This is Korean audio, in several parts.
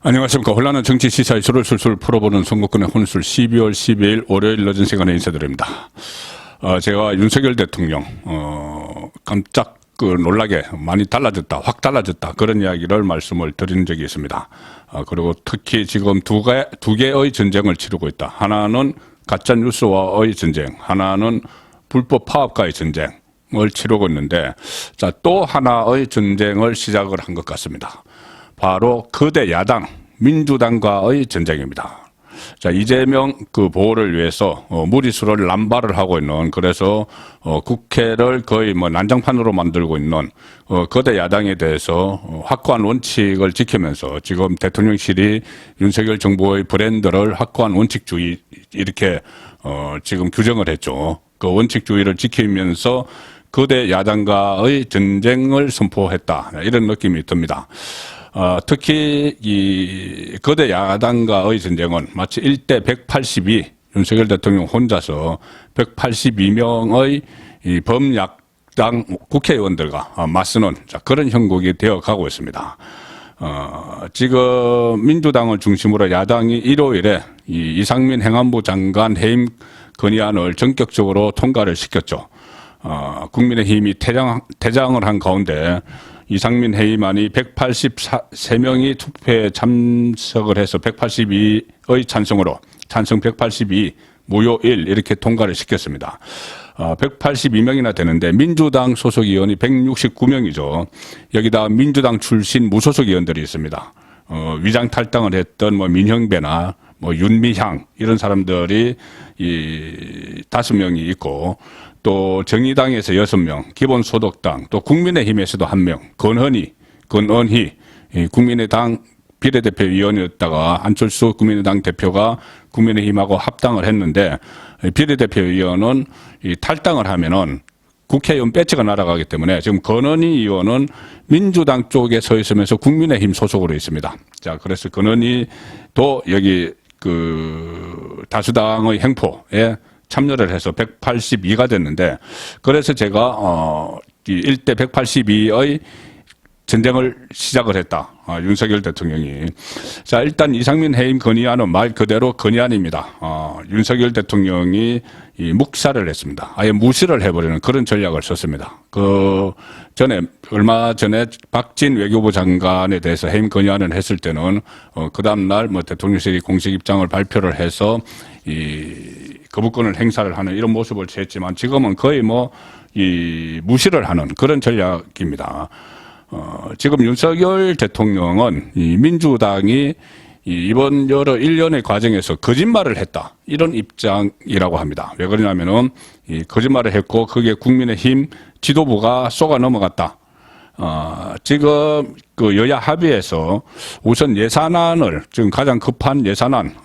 안녕하십니까. 혼란한 정치 시사 이슈를 술술 풀어보는 선거권의 혼술 12월 12일 월요일 늦은 시간에 인사드립니다. 제가 윤석열 대통령 깜짝 놀라게 많이 달라졌다, 확 달라졌다 그런 이야기를 말씀을 드린 적이 있습니다. 그리고 특히 지금 두 개의 전쟁을 치르고 있다. 하나는 가짜 뉴스와의 전쟁, 하나는 불법 파업과의 전쟁을 치르고 있는데, 자, 또 하나의 전쟁을 시작을 한 것 같습니다. 바로 거대 야당 민주당과의 전쟁입니다. 자, 이재명 보호를 위해서 무리수를 남발을 하고 있는, 그래서 국회를 거의 난장판으로 만들고 있는 거대 야당에 대해서 확고한 원칙을 지키면서 지금 대통령실이 윤석열 정부의 브랜드를 확고한 원칙주의 이렇게 지금 규정을 했죠. 그 원칙주의를 지키면서 거대 야당과의 전쟁을 선포했다, 이런 느낌이 듭니다. 특히 이 거대 야당과의 전쟁은 마치 1대 182, 윤석열 대통령 혼자서 182명의 이 범야당 국회의원들과 맞서는 그런 형국이 되어 가고 있습니다. 지금 민주당을 중심으로 야당이 일요일에 이 이상민 행안부 장관 해임 건의안을 전격적으로 통과를 시켰죠. 국민의힘이 퇴장을 한 가운데 이상민 해임안이 183명이 투표에 참석을 해서 182의 찬성으로, 찬성 182, 무효 1 이렇게 통과를 시켰습니다. 182명이나 되는데 민주당 소속 의원이 169명이죠. 여기다 민주당 출신 무소속 의원들이 있습니다. 위장 탈당을 했던 민형배나 윤미향 이런 사람들이 이 5명이 있고, 또 정의당에서 6명, 기본소득당, 또 국민의힘에서도 1명, 건헌희 국민의당 비례대표위원이었다가 안철수 국민의당 대표가 국민의힘하고 합당을 했는데, 비례대표위원은 이 탈당을 하면은 국회의원 배지가 날아가기 때문에 지금 건헌희 의원은 민주당 쪽에 서 있으면서 국민의힘 소속으로 있습니다. 자, 그래서 건헌희도 여기 다수당의 행포에 참여를 해서 182가 됐는데, 그래서 제가 1대 182의 전쟁을 시작을 했다. 윤석열 대통령이. 자, 일단 이상민 해임 건의안은 말 그대로 건의안입니다. 윤석열 대통령이 이 묵살을 했습니다. 아예 무시를 해버리는 그런 전략을 썼습니다. 얼마 전에 박진 외교부 장관에 대해서 해임 건의안을 했을 때는 그 다음날 대통령실이 공식 입장을 발표를 해서 이 거부권을 행사를 하는 이런 모습을 취했지만, 지금은 거의 이 무시를 하는 그런 전략입니다. 지금 윤석열 대통령은 이 민주당이 이번 여러 1년의 과정에서 거짓말을 했다, 이런 입장이라고 합니다. 왜 그러냐면은 이 거짓말을 했고 그게 국민의힘 지도부가 쏘가 넘어갔다. 지금 여야 합의에서 우선 예산안을, 지금 가장 급한 예산안,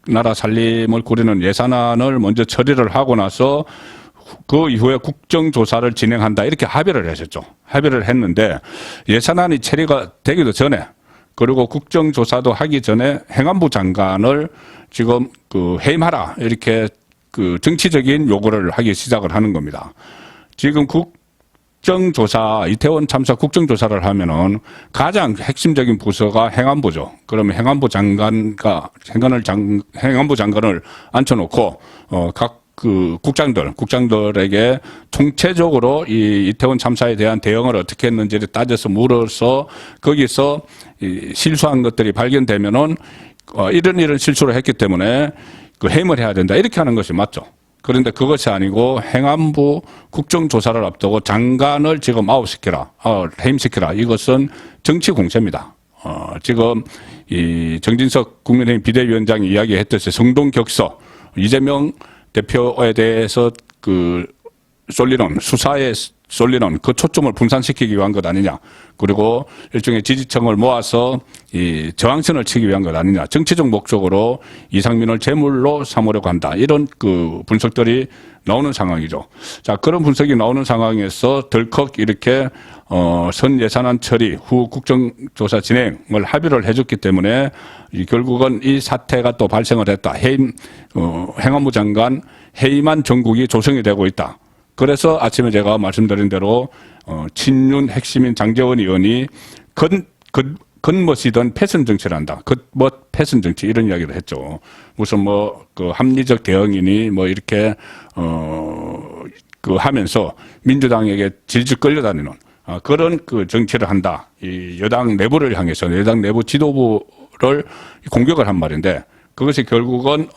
나라 살림을 꾸리는 예산안을 먼저 처리를 하고 나서 그 이후에 국정조사를 진행한다, 이렇게 합의를 했었죠. 합의를 했는데 예산안이 처리가 되기도 전에, 그리고 국정조사도 하기 전에 행안부 장관을 지금 해임하라, 이렇게 정치적인 요구를 하기 시작을 하는 겁니다. 지금 국정조사, 이태원 참사 국정조사를 하면은 가장 핵심적인 부서가 행안부죠. 그러면 행안부 장관을 앉혀놓고 각 국장들에게 총체적으로 이 이태원 참사에 대한 대응을 어떻게 했는지를 따져서 물어서, 거기서 실수한 것들이 발견되면은 이런 실수를 했기 때문에 해임을 해야 된다, 이렇게 하는 것이 맞죠. 그런데 그것이 아니고 행안부 국정조사를 앞두고 장관을 지금 해임시키라. 이것은 정치 공세입니다. 지금 이 정진석 국민의힘 비대위원장이 이야기했듯이 성동격서, 이재명 대표에 대해서 수사에 쏠리는 그 초점을 분산시키기 위한 것 아니냐. 그리고 일종의 지지층을 모아서 이 저항선을 치기 위한 것 아니냐. 정치적 목적으로 이상민을 제물로 삼으려고 한다. 이런 분석들이 나오는 상황이죠. 자, 그런 분석이 나오는 상황에서 덜컥 이렇게 선 예산안 처리 후 국정조사 진행을 합의를 해줬기 때문에 결국은 이 사태가 또 발생을 했다. 행안부 장관 해임한 정국이 조성이 되고 있다. 그래서 아침에 제가 말씀드린 대로 친윤 핵심인 장제원 의원이 겉멋이든 패선 정치를 한다. 겉멋 패선 정치 이런 이야기를 했죠. 무슨 뭐 그 합리적 대응이니 뭐 이렇게 그 하면서 민주당에게 질질 끌려다니는 그런 그 정치를 한다. 이 여당 내부를 향해서 여당 내부 지도부를 공격을 한 말인데 그것이 결국은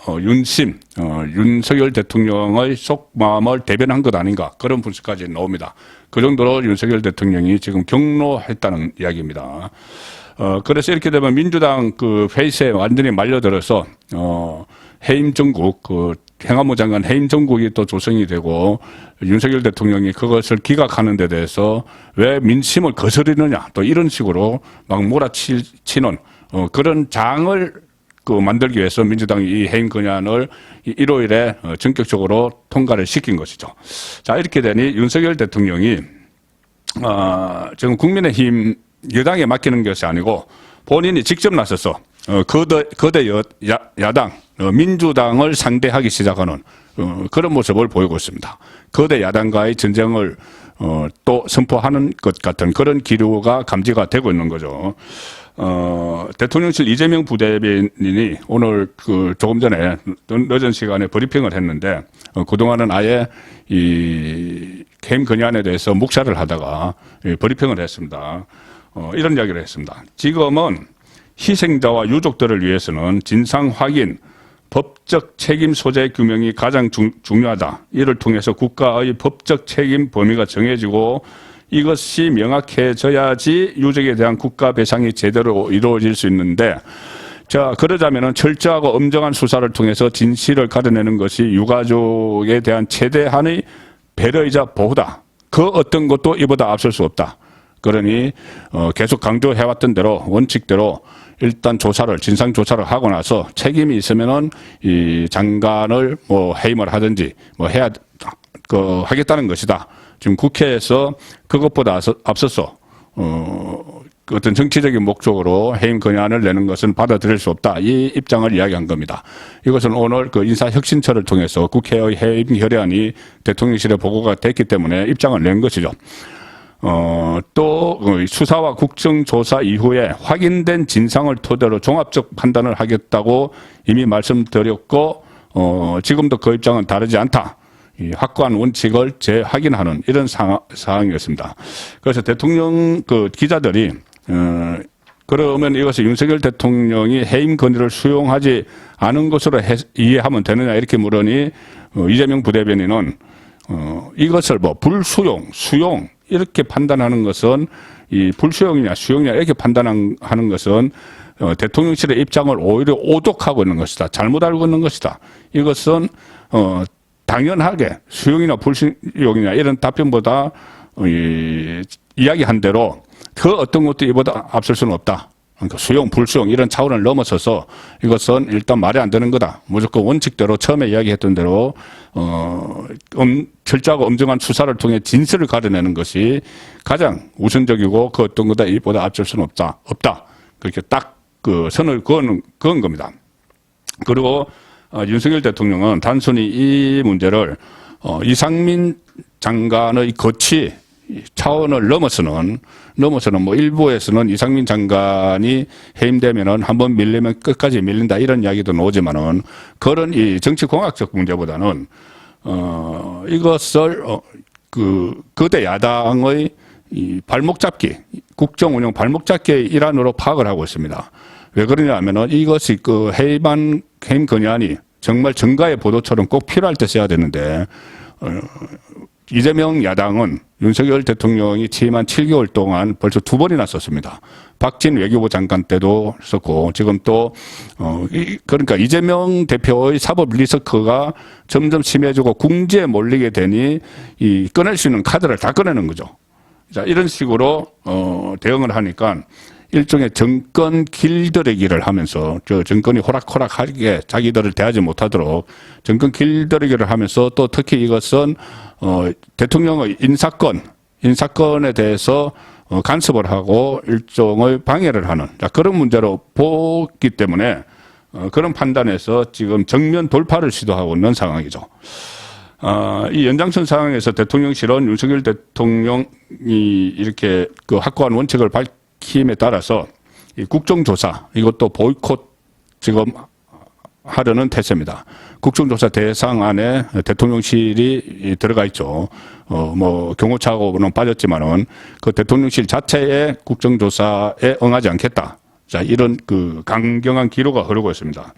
윤석열 대통령의 속마음을 대변한 것 아닌가 그런 분석까지 나옵니다. 그 정도로 윤석열 대통령이 지금 경로했다는 이야기입니다. 그래서 이렇게 되면 민주당 그 페이스에 완전히 말려들어서 해임 정국 그 행안부 장관 해임 정국이 또 조성이 되고 윤석열 대통령이 그것을 기각하는 데 대해서 왜 민심을 거스르느냐 또 이런 식으로 막 몰아치는 그런 장을 그 만들기 위해서 민주당이 이 해임 건의안을 일요일에 전격적으로 통과를 시킨 것이죠. 자, 이렇게 되니 윤석열 대통령이 지금 국민의힘 여당에 맡기는 것이 아니고 본인이 직접 나서서 거대 야당 민주당을 상대하기 시작하는 그런 모습을 보이고 있습니다. 거대 야당과의 전쟁을 또 선포하는 것 같은 그런 기류가 감지가 되고 있는 거죠. 대통령실 이재명 부대변인이 오늘 그 조금 전에 늦은 시간에 브리핑을 했는데 그동안은 아예 이 해임 건의안에 대해서 묵살을 하다가 브리핑을 했습니다. 이런 이야기를 했습니다. 지금은 희생자와 유족들을 위해서는 진상 확인, 법적 책임 소재 규명이 가장 중요하다. 이를 통해서 국가의 법적 책임 범위가 정해지고 이것이 명확해져야지 유족에 대한 국가 배상이 제대로 이루어질 수 있는데 자, 그러자면은 철저하고 엄정한 수사를 통해서 진실을 가려내는 것이 유가족에 대한 최대한의 배려이자 보호다. 그 어떤 것도 이보다 앞설 수 없다. 그러니 계속 강조해왔던 대로 원칙대로 일단 진상 조사를 하고 나서 책임이 있으면은 이 장관을 뭐 해임을 하든지 뭐 하겠다는 것이다. 지금 국회에서 그것보다 앞서서 어떤 정치적인 목적으로 해임 건의안을 내는 것은 받아들일 수 없다. 이 입장을 이야기한 겁니다. 이것은 오늘 그 인사혁신처를 통해서 국회의 해임 결의안이 대통령실에 보고가 됐기 때문에 입장을 낸 것이죠. 또 수사와 국정조사 이후에 확인된 진상을 토대로 종합적 판단을 하겠다고 이미 말씀드렸고 지금도 그 입장은 다르지 않다. 이 확고한 원칙을 재확인하는 이런 상황이었습니다. 그래서 대통령 그 기자들이 그러면 이것을 윤석열 대통령이 해임 건의를 수용하지 않은 것으로 이해하면 되느냐 이렇게 물으니 이재명 부대변인은 이것을 뭐 불수용, 수용 이렇게 판단하는 것은 이 불수용이냐 수용이냐 이렇게 판단하는 것은 대통령실의 입장을 오히려 오독하고 있는 것이다. 잘못 알고 있는 것이다. 이것은 당연하게 수용이나 불수용이냐 이런 답변보다 이야기한 대로 그 어떤 것도 이보다 앞설 수는 없다. 그러니까 수용, 불수용 이런 차원을 넘어서서 이것은 일단 말이 안 되는 거다. 무조건 원칙대로 처음에 이야기했던 대로 철저하고 엄정한 수사를 통해 진실을 가려내는 것이 가장 우선적이고 그 어떤 거다 이보다 앞설 수는 없다. 그렇게 딱 그 선을 그은 겁니다. 그리고 윤석열 대통령은 단순히 이 문제를 이상민 장관의 거취 차원을 넘어서는 뭐 일부에서는 이상민 장관이 해임되면은 한번 밀리면 끝까지 밀린다 이런 이야기도 나오지만은 그런 이 정치공학적 문제보다는 이것을 그 거대 야당의 이 발목 잡기 국정 운영 발목 잡기의 일환으로 파악을 하고 있습니다. 왜 그러냐면은 이것이 그 해임 건의안이 정말 정가의 보도처럼 꼭 필요할 때 써야 되는데 이재명 야당은 윤석열 대통령이 취임한 7개월 동안 벌써 2번이나 썼습니다. 박진 외교부 장관 때도 썼고 지금 또 그러니까 이재명 대표의 사법 리스크가 점점 심해지고 궁지에 몰리게 되니 이 꺼낼 수 있는 카드를 다 꺼내는 거죠. 자, 이런 식으로 대응을 하니까 일종의 정권 길들이기를 하면서 저 정권이 호락호락하게 자기들을 대하지 못하도록 정권 길들이기를 하면서 또 특히 이것은 대통령의 인사권에 대해서 간섭을 하고 일종의 방해를 하는 그런 문제로 보기 때문에 그런 판단에서 지금 정면 돌파를 시도하고 있는 상황이죠. 이 연장선 상황에서 대통령실은 윤석열 대통령이 이렇게 그 확고한 원칙을 밝힘에 따라서 이 국정조사 이것도 보이콧 지금 하려는 태세입니다. 국정조사 대상 안에 대통령실이 들어가 있죠. 뭐 경호처하고는 빠졌지만은 그 대통령실 자체의 국정조사에 응하지 않겠다. 자, 이런 그 강경한 기로가 흐르고 있습니다.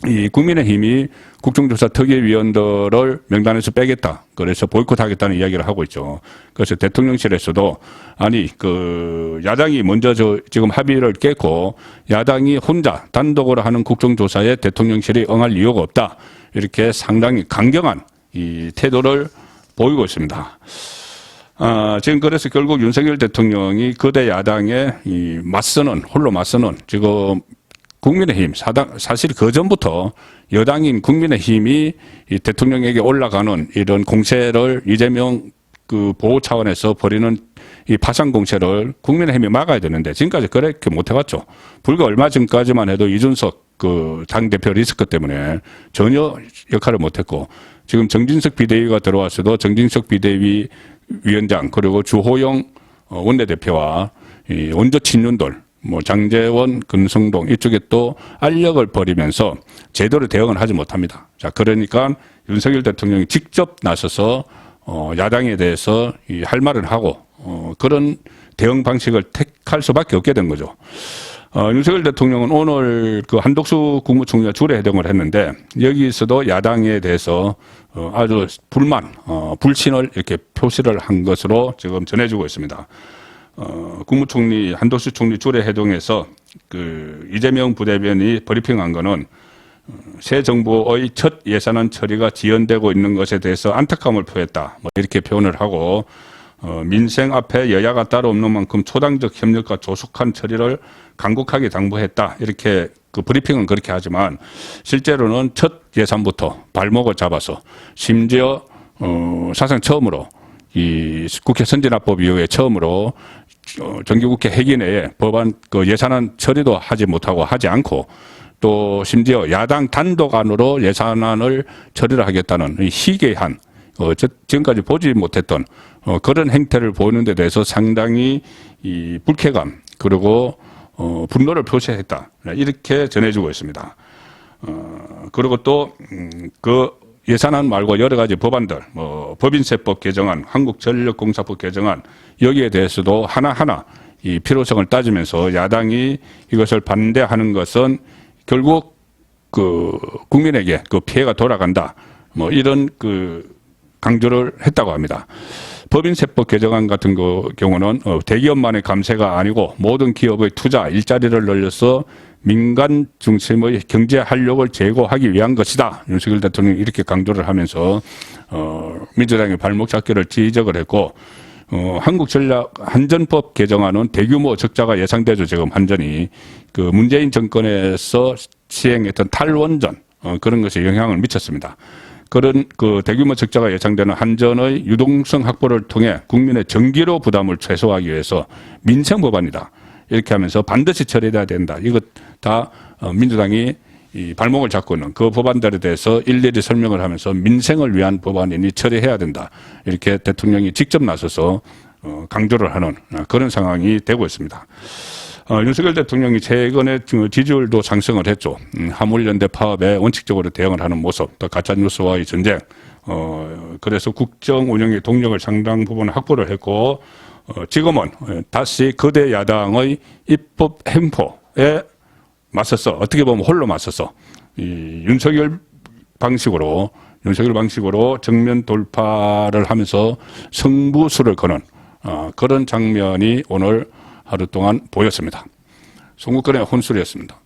이 국민의힘이 국정조사 특위위원들을 명단에서 빼겠다. 그래서 보이콧하겠다는 이야기를 하고 있죠. 그래서 대통령실에서도 아니 그 야당이 먼저 지금 합의를 깼고 야당이 혼자 단독으로 하는 국정조사에 대통령실이 응할 이유가 없다. 이렇게 상당히 강경한 이 태도를 보이고 있습니다. 지금 그래서 결국 윤석열 대통령이 거대 야당에 홀로 맞서는 지금 국민의힘, 사실 그 전부터 여당인 국민의힘이 이 대통령에게 올라가는 이런 공세를 이재명 그 보호 차원에서 벌이는 이 파상 공세를 국민의힘이 막아야 되는데 지금까지 그렇게 못해왔죠. 불과 얼마 전까지만 해도 이준석 그 당대표 리스크 때문에 전혀 역할을 못했고 지금 정진석 비대위가 들어왔어도 정진석 비대위 위원장 그리고 주호영 원내대표와 이 원조 친윤들 뭐 장제원, 금성동 이쪽에 또 알력을 벌이면서 제대로 대응을 하지 못합니다. 자, 그러니까 윤석열 대통령이 직접 나서서 야당에 대해서 할 말을 하고 그런 대응 방식을 택할 수밖에 없게 된 거죠. 윤석열 대통령은 오늘 그 한덕수 국무총리와 주례 회동을 했는데 여기서도 야당에 대해서 아주 불만, 불신을 이렇게 표시를 한 것으로 지금 전해지고 있습니다. 국무총리 한덕수 총리 주례 회동에서 그 이재명 부대변인이 브리핑한 거는 새 정부의 첫 예산안 처리가 지연되고 있는 것에 대해서 안타까움을 표했다. 뭐 이렇게 표현을 하고 민생 앞에 여야가 따로 없는 만큼 초당적 협력과 조속한 처리를 간곡하게 당부했다. 이렇게 그 브리핑은 그렇게 하지만 실제로는 첫 예산부터 발목을 잡아서 심지어 사상 처음으로 이 국회 선진화법 이후에 처음으로 정기국회 회기 내에 법안 그 예산안 처리도 하지 못하고 하지 않고 또 심지어 야당 단독안으로 예산안을 처리를 하겠다는 희귀한 지금까지 보지 못했던 그런 행태를 보이는 데 대해서 상당히 이 불쾌감 그리고 분노를 표시했다. 이렇게 전해지고 있습니다. 그리고 또 그 예산안 말고 여러 가지 법안들, 뭐 법인세법 개정안, 한국전력공사법 개정안 여기에 대해서도 하나하나 이 필요성을 따지면서 야당이 이것을 반대하는 것은 결국 그 국민에게 그 피해가 돌아간다. 뭐 이런 그 강조를 했다고 합니다. 법인세법 개정안 같은 경우는 대기업만의 감세가 아니고 모든 기업의 투자, 일자리를 늘려서 민간 중심의 경제 활력을 제고하기 위한 것이다. 윤석열 대통령이 이렇게 강조를 하면서 민주당의 발목 잡기를 지적을 했고 한국전략 한전법 개정안은 대규모 적자가 예상되죠. 지금 한전이 그 문재인 정권에서 시행했던 탈원전 그런 것에 영향을 미쳤습니다. 그런 그 대규모 적자가 예상되는 한전의 유동성 확보를 통해 국민의 전기료 부담을 최소화하기 위해서 민생 법안이다. 이렇게 하면서 반드시 처리돼야 된다. 이것 다 민주당이 이 발목을 잡고 있는 그 법안들에 대해서 일일이 설명을 하면서 민생을 위한 법안이니 처리해야 된다. 이렇게 대통령이 직접 나서서 강조를 하는 그런 상황이 되고 있습니다. 윤석열 대통령이 최근에 지지율도 상승을 했죠. 화물연대 파업에 원칙적으로 대응을 하는 모습, 또 가짜뉴스와의 전쟁, 그래서 국정 운영의 동력을 상당 부분 확보를 했고, 지금은 다시 거대 야당의 입법 행포에 맞서서 어떻게 보면 홀로 맞서서 이 윤석열 방식으로 정면 돌파를 하면서 승부수를 거는 그런 장면이 오늘 하루 동안 보였습니다. 송국근의 혼술이었습니다.